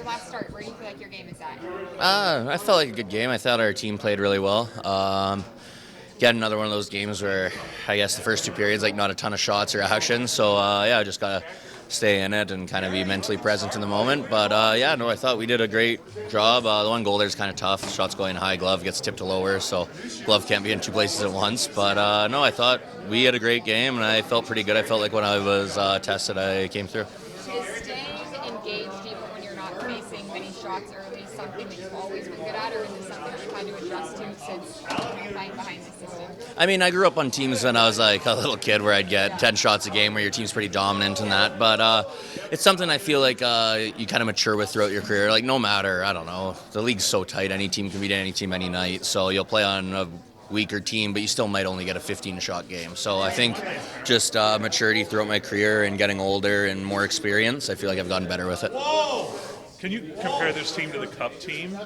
last start, where do you feel like your game is at? I felt like a good game. I thought our team played really well. Get another one of those games where I guess the first two periods, like not a ton of shots or action. So I just gotta stay in it and kind of be mentally present in the moment. But I thought we did a great job. The one goal there's kind of tough. Shots going high, glove gets tipped to lower, so glove can't be in two places at once. But no, I thought we had a great game, and I felt pretty good. I felt like when I was tested, I came through. Is staying engaged even when you're not facing many shots early something that you've always been good at, or is it something you've had to adjust to since playing behind the system? I mean, I grew up on teams when I was like a little kid where I'd get 10 shots a game where your team's pretty dominant in that. But it's something I feel like you kind of mature with throughout your career. Like, no matter, I don't know, the league's so tight. Any team can beat any team any night. So you'll play on a weaker team, but you still might only get a 15-shot game. So I think just maturity throughout my career and getting older and more experience, I feel like I've gotten better with it. Can you compare this team to the Cup team?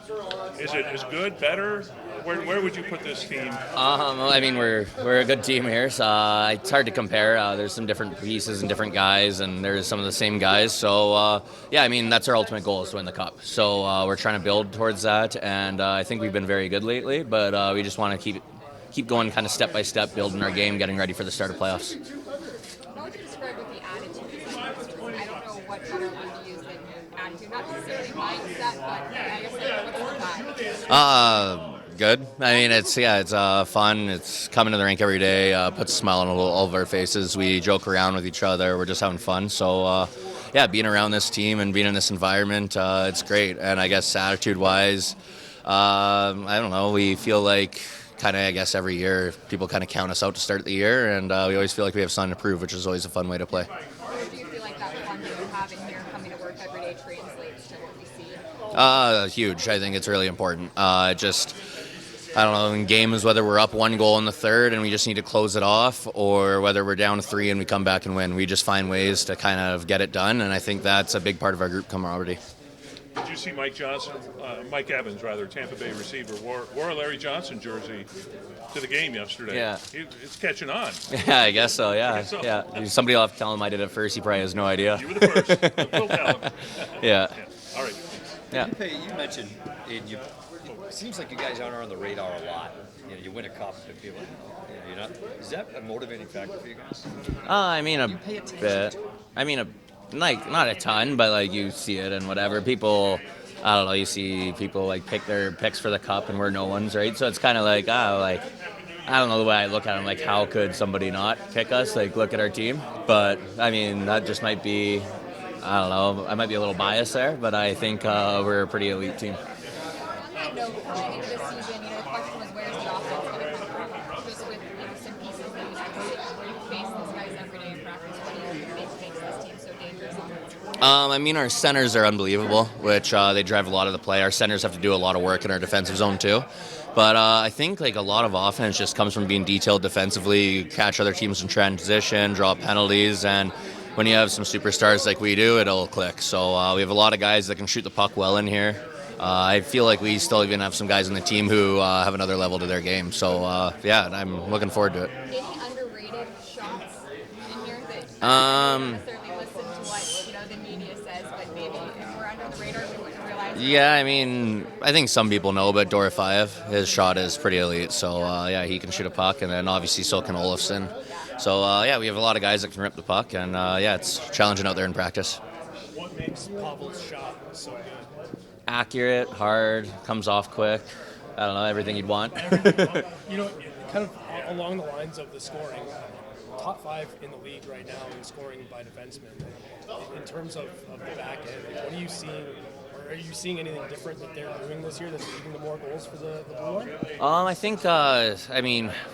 Is it as good, better? Where would you put this team? I mean, we're a good team here, so it's hard to compare. There's some different pieces and different guys, and there's some of the same guys. So, I mean, that's our ultimate goal is to win the Cup. So we're trying to build towards that, and I think we've been very good lately, but we just want to keep going kind of step by step, building our game, getting ready for the start of playoffs. How would you describe what the attitude is? I don't know what better word to use than attitude. Not necessarily mindset, but I guess what's the vibe? Good. I mean, it's fun. It's coming to the rink every day, puts a smile on all of our faces. We joke around with each other. We're just having fun. So, being around this team and being in this environment, it's great. And I guess attitude-wise, I don't know. We feel like kind of, I guess, every year people kind of count us out to start the year, and we always feel like we have something to prove, which is always a fun way to play. Or do you feel like that fun that you have in here coming to work every day translates to what we see? Huge. I think it's really important. I don't know, in games, whether we're up one goal in the third and we just need to close it off, or whether we're down 3 and we come back and win. We just find ways to kind of get it done, and I think that's a big part of our group camaraderie. Did you see Mike Evans, Tampa Bay receiver, wore a Larry Johnson jersey to the game yesterday? Yeah. It's catching on. Yeah, I guess so, yeah. Yeah. Somebody will have to tell him I did it first. He probably has no idea. You were the first. We'll tell him. Yeah. All right. Yeah. You mentioned it seems like you guys aren't on the radar a lot. You win a cup, and people, you're not. Is that a motivating factor for you guys? I mean, a You pay attention bit. to it. I mean, like not a ton, but like you see it and whatever. People, I don't know. You see people like pick their picks for the cup, and we're no ones, right? So it's kind of like, I don't know the way I look at them. Like, how could somebody not pick us? Like, look at our team. But I mean, that just might be. I don't know. I might be a little biased there, but I think we're a pretty elite team. On that note, coming into this season, the question was where's the offense going to come from? Just with some pieces that you face these guys every day in practice, what do you think makes this team so dangerous? I mean, our centers are unbelievable, which they drive a lot of the play. Our centers have to do a lot of work in our defensive zone too. But I think like a lot of offense just comes from being detailed defensively, catch other teams in transition, draw penalties, and when you have some superstars like we do, it'll click. So we have a lot of guys that can shoot the puck well in here. I feel like we still even have some guys on the team who have another level to their game. So, I'm looking forward to it. Any underrated shots in here that don't necessarily listen to what the media says, but maybe if we're under the radar, we wouldn't realize? Yeah, I mean, I think some people know, but Dorofeyev, his shot is pretty elite. So, he can shoot a puck, and then obviously so can Olofsson. So, we have a lot of guys that can rip the puck, and it's challenging out there in practice. What makes Pavel's shot so good? Accurate, hard, comes off quick. I don't know, everything you'd want. Kind of along the lines of the scoring, top 5 in the league right now in scoring by defensemen. In terms of the back end, what are you seeing? Or are you seeing anything different that they're doing this year that's leading to more goals for the Blue Line? I think,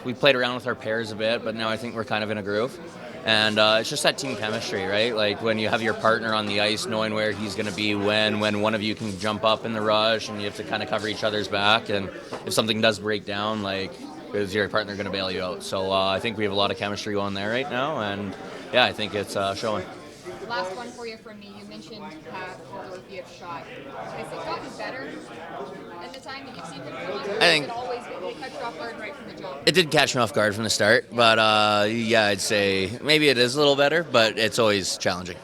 we played around with our pairs a bit, but now I think we're kind of in a groove. And it's just that team chemistry, right? Like when you have your partner on the ice, knowing where he's going to be when one of you can jump up in the rush and you have to kind of cover each other's back. And if something does break down, like, is your partner going to bail you out? So I think we have a lot of chemistry going there right now. And, I think it's showing. Last one for you from me. You mentioned Dorofeyev's shot. Has it gotten better in the time that you've seen him play? I think it always did it catch you off guard right from the jump? it did catch me off guard from the start, but I'd say maybe it is a little better, but it's always challenging.